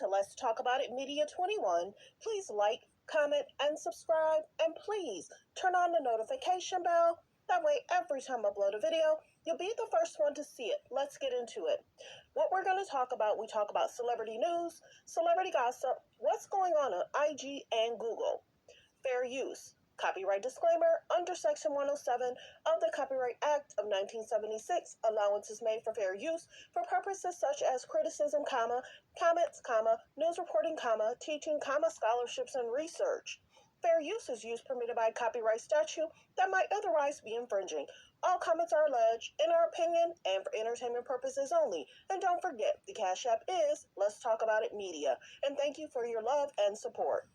to Let's Talk About It Media 21. Please like, comment, and subscribe. And please turn on the notification bell. That way, every time I upload a video, you'll be the first one to see it. Let's get into it. What we're going to talk about, we talk about celebrity news, celebrity gossip, what's going on IG and Google, fair use, copyright disclaimer under Section 107 of the Copyright Act of 1976, allowances made for fair use for purposes such as criticism, comments, news reporting, teaching, scholarships, and research. Fair use is use permitted by copyright statute that might otherwise be infringing. All comments are alleged, in our opinion, and for entertainment purposes only. And don't forget, the Cash App is Let's Talk About It Media. And thank you for your love and support.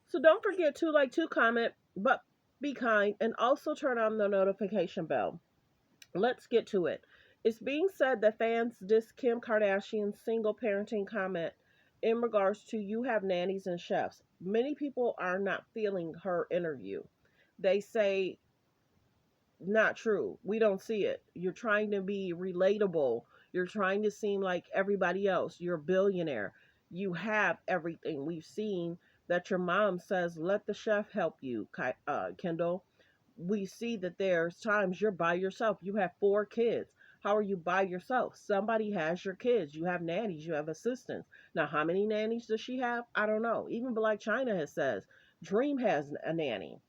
So don't forget to like, to comment, but be kind, and also turn on the notification bell. Let's get to it. It's being said that fans diss Kim Kardashian's single parenting comment in regards to you have nannies and chefs. Many people are not feeling her interview. They say, not true. We don't see it. You're trying to be relatable. You're trying to seem like everybody else. You're a billionaire. You have everything. We've seen that your mom says, let the chef help you, Kendall. We see that there's times you're by yourself. You have 4 kids. How are you by yourself? Somebody has your kids. You have nannies. You have assistants. Now, how many nannies does she have? I don't know. Even Black China has says Dream has a nanny.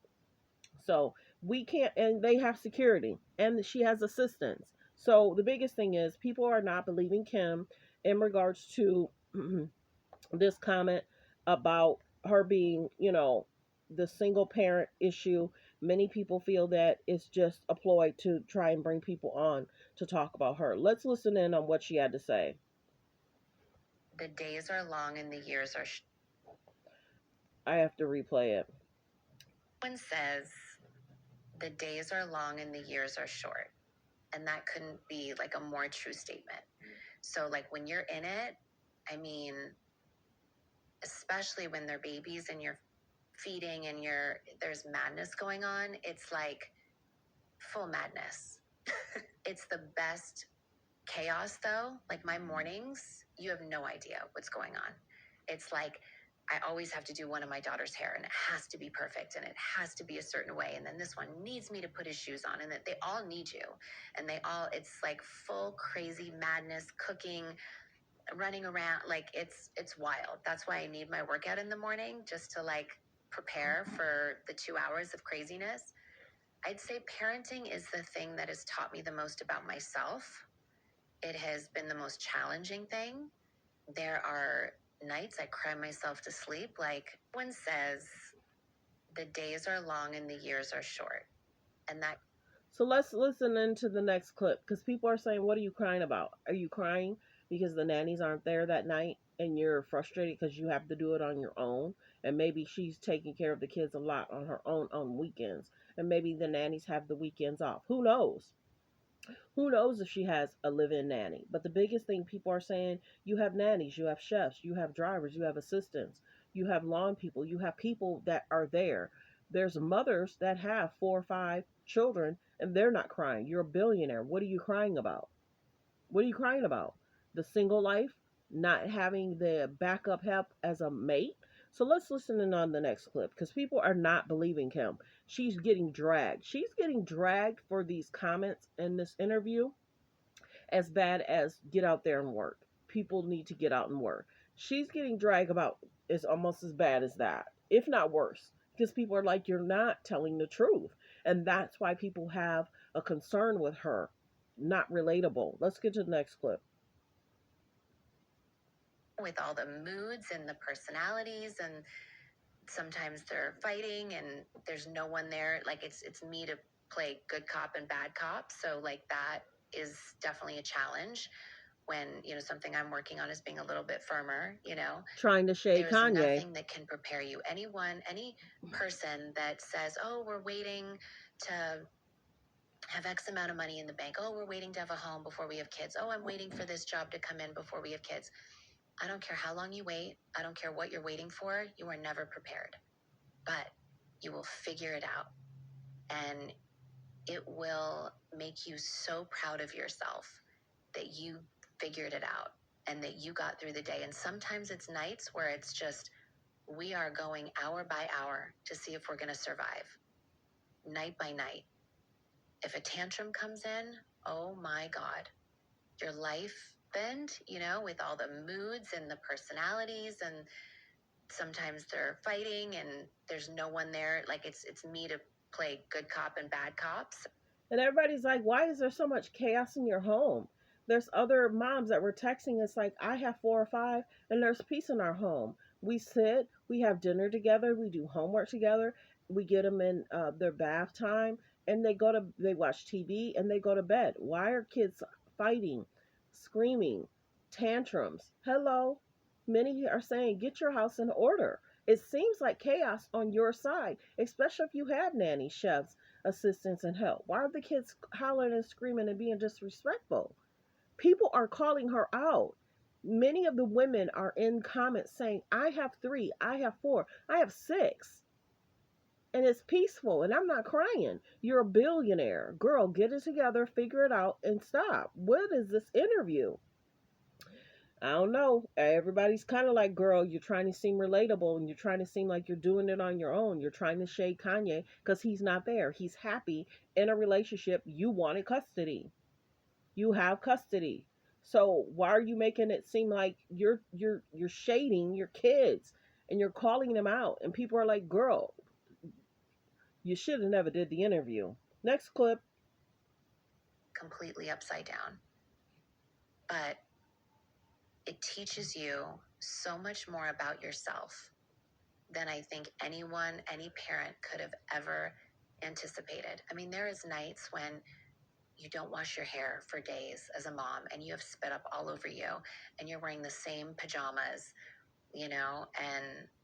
So we can't, and they have security, and she has assistants. So the biggest thing is people are not believing Kim in regards to this comment about her being, the single parent issue. Many people feel that it's just a ploy to try and bring people on to talk about her. Let's listen in on what she had to say. The days are long and the years are I have to replay it. One says the days are long and the years are short. And that couldn't be like a more true statement. So like when you're in it, I mean, especially when they're babies and you're feeding and there's madness going on, it's like full madness. It's the best chaos though. Like my mornings, you have no idea what's going on. It's like I always have to do one of my daughter's hair and it has to be perfect and it has to be a certain way. And then this one needs me to put his shoes on, and that they all need you. And it's like full crazy madness, cooking, running around. Like it's wild. That's why I need my workout in the morning, just to like prepare for the 2 hours of craziness. I'd say parenting is the thing that has taught me the most about myself. It has been the most challenging thing. There are nights I cry myself to sleep. Like one says, the days are long and the years are short. And that. So let's listen into the next clip, because people are saying, what are you crying about? Are you crying because the nannies aren't there that night and you're frustrated because you have to do it on your own? And maybe she's taking care of the kids a lot on her own on weekends. And maybe the nannies have the weekends off. Who knows? Who knows if she has a live-in nanny? But the biggest thing people are saying, you have nannies, you have chefs, you have drivers, you have assistants, you have lawn people, you have people that are there. There's mothers that have 4 or 5 children and they're not crying. You're a billionaire. What are you crying about? What are you crying about? The single life? Not having the backup help as a mate? So let's listen in on the next clip, because people are not believing Kim. She's getting dragged. She's getting dragged for these comments in this interview as bad as get out there and work. People need to get out and work. She's getting dragged about is almost as bad as that, if not worse, because people are like, you're not telling the truth. And that's why people have a concern with her. Not relatable. Let's get to the next clip. With all the moods and the personalities, and sometimes they're fighting and there's no one there. Like it's me to play good cop and bad cop. So like that is definitely a challenge when, something I'm working on is being a little bit firmer, Trying to shade There's Kanye. nothing that can prepare you. Any person that says, oh, we're waiting to have X amount of money in the bank. Oh, we're waiting to have a home before we have kids. Oh, I'm waiting for this job to come in before we have kids. I don't care how long you wait. I don't care what you're waiting for. You are never prepared. But you will figure it out. And it will make you so proud of yourself that you figured it out. and that you got through the day. And sometimes it's nights where it's just, we are going hour by hour to see if we're going to survive, night by night. If a tantrum comes in, oh my God, your life bend, with all the moods and the personalities, and sometimes they're fighting and there's no one there. Like it's me to play good cop and bad cops. And everybody's like, why is there so much chaos in your home? There's other moms that were texting us like, I have 4 or 5, and there's peace in our home. We sit, we have dinner together, we do homework together, we get them in their bath time, and they watch TV and they go to bed. Why are kids fighting, screaming, tantrums? Hello, many are saying, get your house in order. It seems like chaos on your side, especially if you have nannies, chefs, assistance, and help. Why are the kids hollering and screaming and being disrespectful? People are calling her out. Many of the women are in comments saying, I have 3, I have 4, I have 6. And it's peaceful, and I'm not crying. You're a billionaire. Girl, get it together, figure it out, and stop. What is this interview? I don't know. Everybody's kind of like, girl, you're trying to seem relatable and you're trying to seem like you're doing it on your own. You're trying to shade Kanye because he's not there. He's happy in a relationship. You wanted custody. You have custody. So why are you making it seem like you're shading your kids and you're calling them out? And people are like, girl, you should have never did the interview. Next clip. Completely upside down. But it teaches you so much more about yourself than I think anyone, any parent could have ever anticipated. I mean, there is nights when you don't wash your hair for days as a mom and you have spit up all over you and you're wearing the same pajamas, and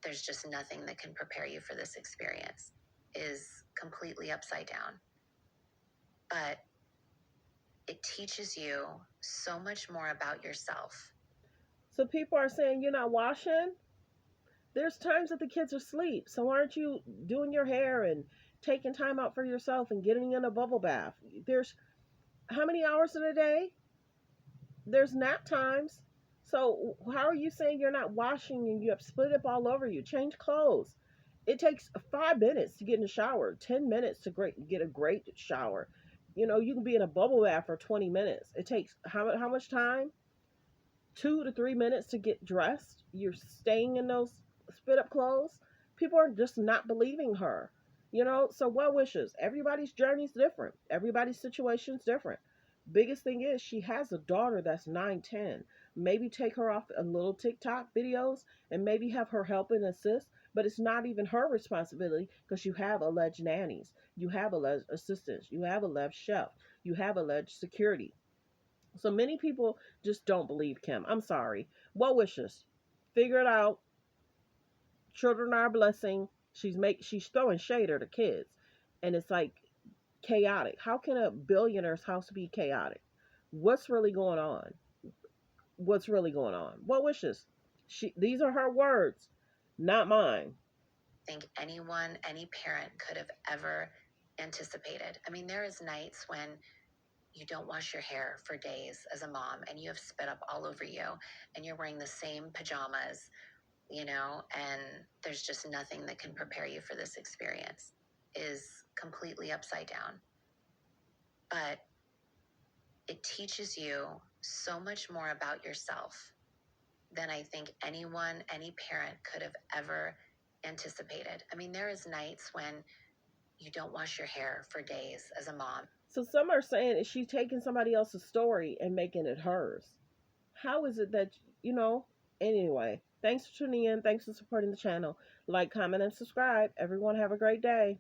there's just nothing that can prepare you for this experience. Is completely upside down. But it teaches you so much more about yourself. So people are saying you're not washing. There's times that the kids are asleep. So aren't you doing your hair and taking time out for yourself and getting in a bubble bath? There's how many hours in a day? There's nap times. So how are you saying you're not washing and you have split up all over you? Change clothes. It takes 5 minutes to get in the shower, 10 minutes to get a great shower. You can be in a bubble bath for 20 minutes. It takes how much time? 2 to 3 minutes to get dressed. You're staying in those spit up clothes. People are just not believing her. So well wishes. Everybody's journey is different. Everybody's situation is different. Biggest thing is she has a daughter that's 9, 10. Maybe take her off a little TikTok videos and maybe have her help and assist. But it's not even her responsibility because you have alleged nannies, you have alleged assistants, you have alleged chef, you have alleged security. So many people just don't believe Kim. I'm sorry. Well wishes. Figure it out. Children are a blessing. She's throwing shade at her kids. And it's like chaotic. How can a billionaire's house be chaotic? What's really going on? What's really going on? Well wishes. These are her words, not mine. I think anyone, any parent could have ever anticipated. I mean, there is nights when you don't wash your hair for days as a mom and you have spit up all over you and you're wearing the same pajamas, and there's just nothing that can prepare you for this experience. Is completely upside down. But it teaches you so much more about yourself than I think anyone, any parent could have ever anticipated. I mean, there is nights when you don't wash your hair for days as a mom. So some are saying, is she taking somebody else's story and making it hers? How is it that, anyway, thanks for tuning in. Thanks for supporting the channel. Like, comment, and subscribe. Everyone have a great day.